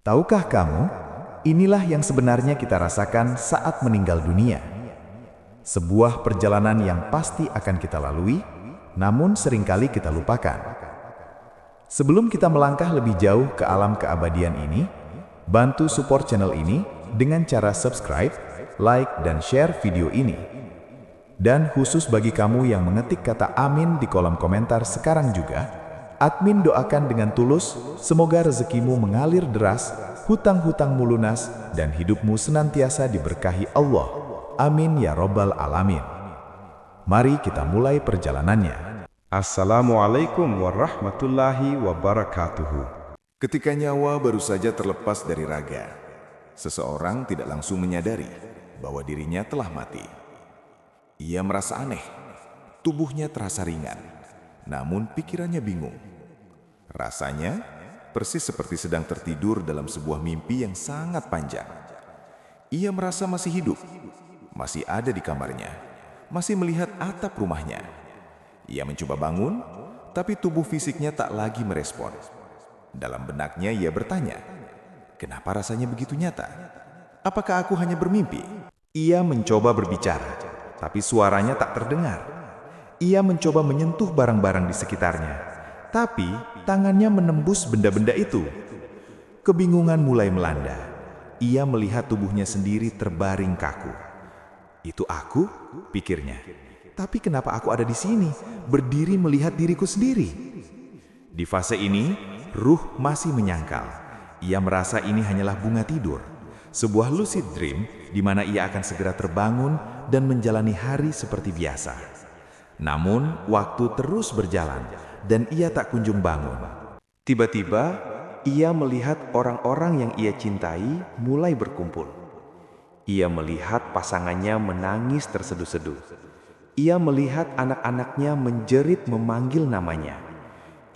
Tahukah kamu, inilah yang sebenarnya kita rasakan saat meninggal dunia. Sebuah perjalanan yang pasti akan kita lalui, namun seringkali kita lupakan. Sebelum kita melangkah lebih jauh ke alam keabadian ini, bantu support channel ini dengan cara subscribe, like, dan share video ini. Dan khusus bagi kamu yang mengetik kata amin di kolom komentar sekarang juga, admin doakan dengan tulus, semoga rezekimu mengalir deras, hutang-hutangmu lunas, dan hidupmu senantiasa diberkahi Allah. Amin ya Rabbal Alamin. Mari kita mulai perjalanannya. Assalamualaikum warahmatullahi wabarakatuh. Ketika nyawa baru saja terlepas dari raga, seseorang tidak langsung menyadari bahwa dirinya telah mati. Ia merasa aneh, tubuhnya terasa ringan, namun pikirannya bingung. Rasanya persis seperti sedang tertidur dalam sebuah mimpi yang sangat panjang. Ia merasa masih hidup, masih ada di kamarnya, masih melihat atap rumahnya. Ia mencoba bangun, tapi tubuh fisiknya tak lagi merespon. Dalam benaknya ia bertanya, kenapa rasanya begitu nyata? Apakah aku hanya bermimpi? Ia mencoba berbicara, tapi suaranya tak terdengar. Ia mencoba menyentuh barang-barang di sekitarnya, tapi tangannya menembus benda-benda itu. Kebingungan mulai melanda. Ia melihat tubuhnya sendiri terbaring kaku. Itu aku, pikirnya. Tapi kenapa aku ada di sini, berdiri melihat diriku sendiri? Di fase ini, ruh masih menyangkal. Ia merasa ini hanyalah bunga tidur, sebuah lucid dream di mana ia akan segera terbangun dan menjalani hari seperti biasa. Namun, waktu terus berjalan dan ia tak kunjung bangun. Tiba-tiba, ia melihat orang-orang yang ia cintai mulai berkumpul. Ia melihat pasangannya menangis terseduh-seduh. Ia melihat anak-anaknya menjerit memanggil namanya.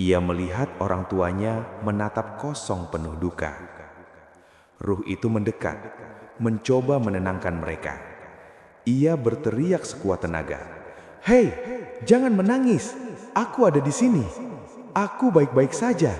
Ia melihat orang tuanya menatap kosong penuh duka. Ruh itu mendekat, mencoba menenangkan mereka. Ia berteriak sekuat tenaga, "Hei, jangan menangis. Aku ada di sini. Aku baik-baik saja.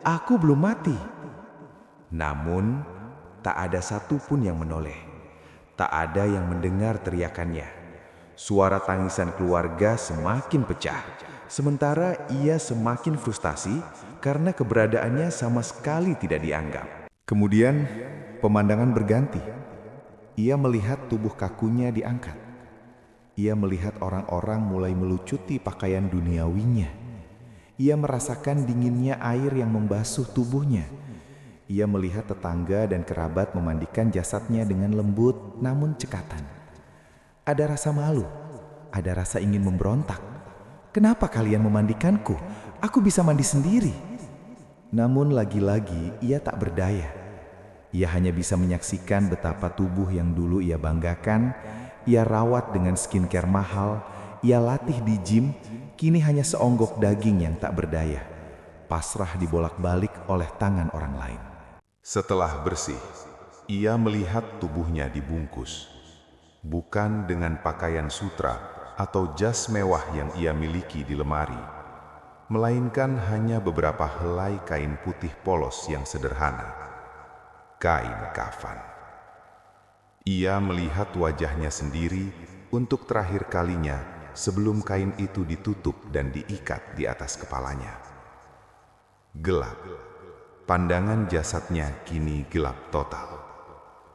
Aku belum mati." Namun, tak ada satupun yang menoleh. Tak ada yang mendengar teriakannya. Suara tangisan keluarga semakin pecah, sementara ia semakin frustasi karena keberadaannya sama sekali tidak dianggap. Kemudian, pemandangan berganti. Ia melihat tubuh kakunya diangkat. Ia melihat orang-orang mulai melucuti pakaian duniawinya. Ia merasakan dinginnya air yang membasuh tubuhnya. Ia melihat tetangga dan kerabat memandikan jasadnya dengan lembut namun cekatan. Ada rasa malu, ada rasa ingin memberontak. Kenapa kalian memandikanku? Aku bisa mandi sendiri. Namun lagi-lagi ia tak berdaya. Ia hanya bisa menyaksikan betapa tubuh yang dulu ia banggakan, ia rawat dengan skincare mahal, ia latih di gym, kini hanya seonggok daging yang tak berdaya, pasrah dibolak-balik oleh tangan orang lain. Setelah bersih, ia melihat tubuhnya dibungkus. Bukan dengan pakaian sutra atau jas mewah yang ia miliki di lemari, melainkan hanya beberapa helai kain putih polos yang sederhana, kain kafan. Ia melihat wajahnya sendiri untuk terakhir kalinya sebelum kain itu ditutup dan diikat di atas kepalanya. Gelap, pandangan jasadnya kini gelap total.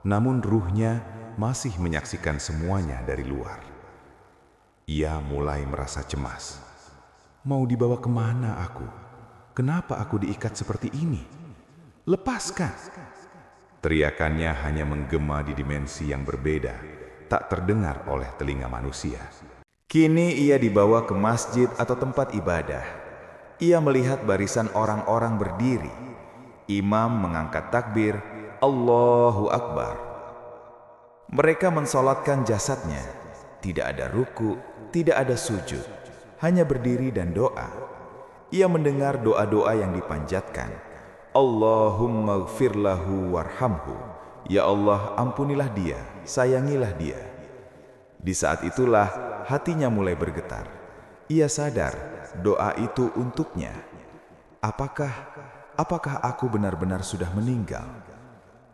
Namun ruhnya masih menyaksikan semuanya dari luar. Ia mulai merasa cemas. Mau dibawa kemana aku? Kenapa aku diikat seperti ini? Lepaskan! Teriakannya hanya menggema di dimensi yang berbeda, tak terdengar oleh telinga manusia. Kini ia dibawa ke masjid atau tempat ibadah. Ia melihat barisan orang-orang berdiri. Imam mengangkat takbir, Allahu Akbar. Mereka mensolatkan jasadnya. Tidak ada ruku, tidak ada sujud, hanya berdiri dan doa. Ia mendengar doa-doa yang dipanjatkan. Allahumma gfir lahu warhamhu. Ya Allah, ampunilah dia, sayangilah dia. Di saat itulah hatinya mulai bergetar. Ia sadar doa itu untuknya. Apakah aku benar-benar sudah meninggal?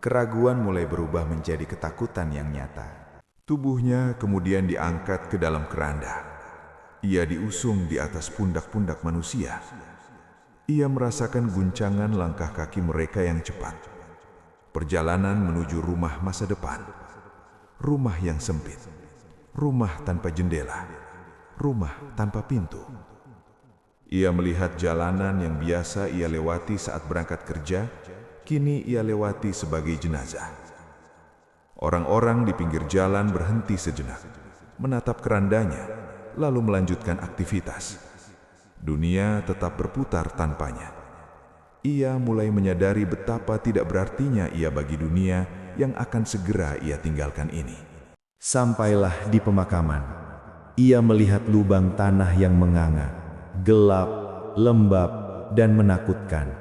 keraguan mulai berubah menjadi ketakutan yang nyata. Tubuhnya kemudian diangkat ke dalam keranda. Ia diusung di atas pundak-pundak manusia. Ia merasakan guncangan langkah kaki mereka yang cepat. Perjalanan menuju rumah masa depan. Rumah yang sempit. Rumah tanpa jendela. Rumah tanpa pintu. Ia melihat jalanan yang biasa ia lewati saat berangkat kerja, kini ia lewati sebagai jenazah. Orang-orang di pinggir jalan berhenti sejenak, menatap kerandanya, lalu melanjutkan aktivitas. Dunia tetap berputar tanpanya. Ia mulai menyadari betapa tidak berartinya ia bagi dunia yang akan segera ia tinggalkan ini. Sampailah di pemakaman. Ia melihat lubang tanah yang menganga, gelap, lembab, dan menakutkan.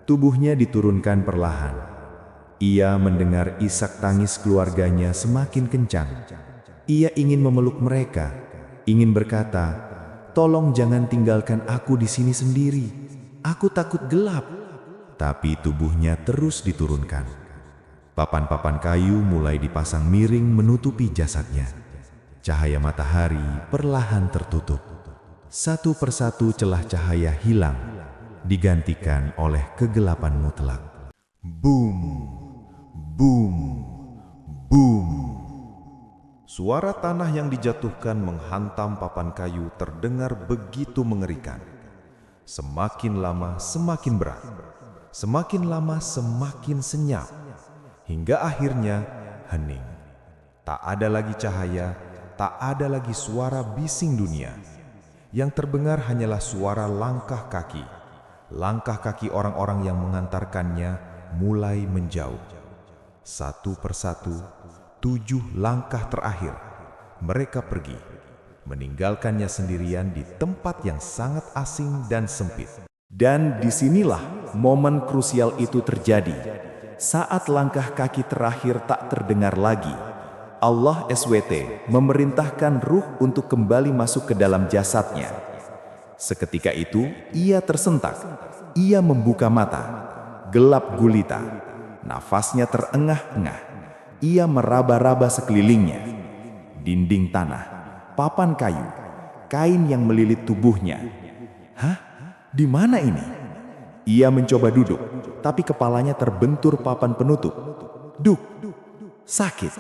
Tubuhnya diturunkan perlahan. Ia mendengar isak tangis keluarganya semakin kencang. Ia ingin memeluk mereka, ingin berkata, "Tolong jangan tinggalkan aku di sini sendiri. Aku takut gelap." Tapi tubuhnya terus diturunkan. Papan-papan kayu mulai dipasang miring menutupi jasadnya. Cahaya matahari perlahan tertutup. Satu persatu celah cahaya hilang, digantikan oleh kegelapan mutlak. Boom, boom, boom. Suara tanah yang dijatuhkan menghantam papan kayu terdengar begitu mengerikan. Semakin lama semakin berat, semakin lama semakin senyap, hingga akhirnya hening. Tak ada lagi cahaya, tak ada lagi suara bising dunia. Yang terdengar hanyalah suara langkah kaki orang-orang yang mengantarkannya mulai menjauh. Satu persatu, 7 langkah terakhir, mereka pergi, meninggalkannya sendirian di tempat yang sangat asing dan sempit. Dan disinilah momen krusial itu terjadi. Saat langkah kaki terakhir tak terdengar lagi, Allah SWT memerintahkan ruh untuk kembali masuk ke dalam jasadnya. Seketika itu, ia tersentak. Ia membuka mata. Gelap gulita. Nafasnya terengah-engah. Ia meraba-raba sekelilingnya. Dinding tanah, papan kayu, kain yang melilit tubuhnya. Hah? Di mana ini? Ia mencoba duduk, tapi kepalanya terbentur papan penutup. Duk! Sakit.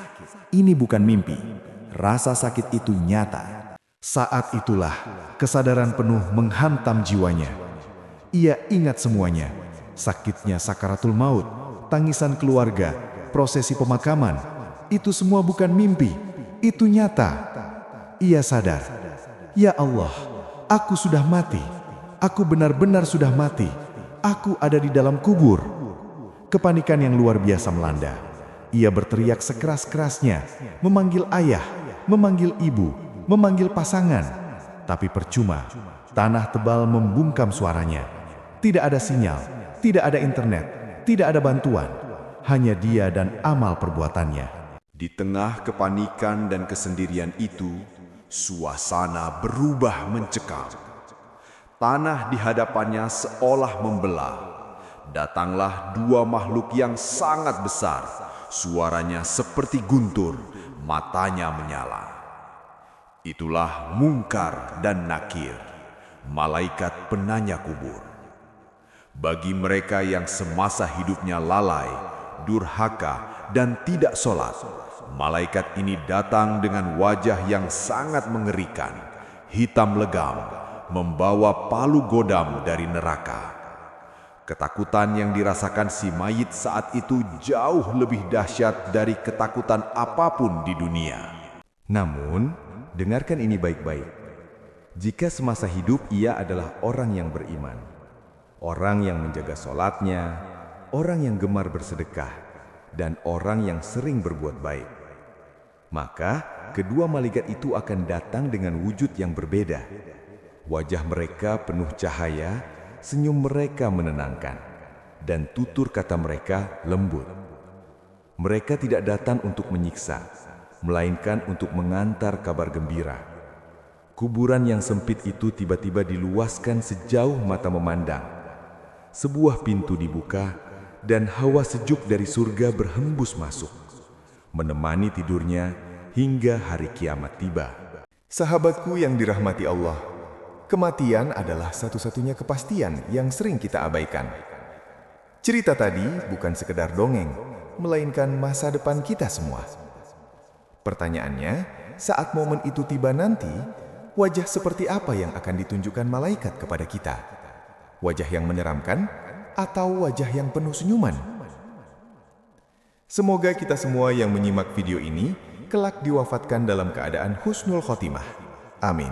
Ini bukan mimpi. Rasa sakit itu nyata. Saat itulah kesadaran penuh menghantam jiwanya. Ia ingat semuanya. Sakitnya sakaratul maut, tangisan keluarga, prosesi pemakaman. Itu semua bukan mimpi. Itu nyata. Ia sadar. Ya Allah, aku sudah mati. Aku benar-benar sudah mati. Aku ada di dalam kubur. Kepanikan yang luar biasa melanda. Ia berteriak sekeras-kerasnya, memanggil ayah, memanggil ibu, memanggil pasangan. Tapi percuma, tanah tebal membungkam suaranya. Tidak ada sinyal, tidak ada internet, tidak ada bantuan. Hanya dia dan amal perbuatannya. Di tengah kepanikan dan kesendirian itu, suasana berubah mencekam. Tanah di hadapannya seolah membelah. Datanglah 2 makhluk yang sangat besar. Suaranya seperti guntur, matanya menyala. Itulah Mungkar dan Nakir, malaikat penanya kubur. Bagi mereka yang semasa hidupnya lalai, durhaka, dan tidak sholat, malaikat ini datang dengan wajah yang sangat mengerikan, hitam legam, membawa palu godam dari neraka. Ketakutan yang dirasakan si mayit saat itu jauh lebih dahsyat dari ketakutan apapun di dunia. Namun, dengarkan ini baik-baik. Jika semasa hidup ia adalah orang yang beriman, orang yang menjaga sholatnya, orang yang gemar bersedekah, dan orang yang sering berbuat baik, maka kedua malaikat itu akan datang dengan wujud yang berbeda. Wajah mereka penuh cahaya, senyum mereka menenangkan, dan tutur kata mereka lembut. Mereka tidak datang untuk menyiksa, melainkan untuk mengantar kabar gembira. Kuburan yang sempit itu tiba-tiba diluaskan sejauh mata memandang. Sebuah pintu dibuka, dan hawa sejuk dari surga berhembus masuk, menemani tidurnya hingga hari kiamat tiba. Sahabatku yang dirahmati Allah, kematian adalah satu-satunya kepastian yang sering kita abaikan. Cerita tadi bukan sekedar dongeng, melainkan masa depan kita semua. Pertanyaannya, saat momen itu tiba nanti, wajah seperti apa yang akan ditunjukkan malaikat kepada kita? Wajah yang menyeramkan atau wajah yang penuh senyuman? Semoga kita semua yang menyimak video ini kelak diwafatkan dalam keadaan husnul khotimah. Amin.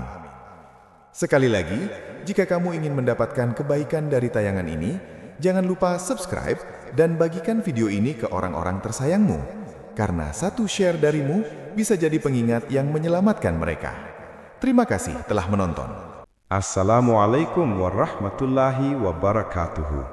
Sekali lagi, jika kamu ingin mendapatkan kebaikan dari tayangan ini, jangan lupa subscribe dan bagikan video ini ke orang-orang tersayangmu, karena satu share darimu bisa jadi pengingat yang menyelamatkan mereka. Terima kasih telah menonton. Assalamualaikum warahmatullahi wabarakatuh.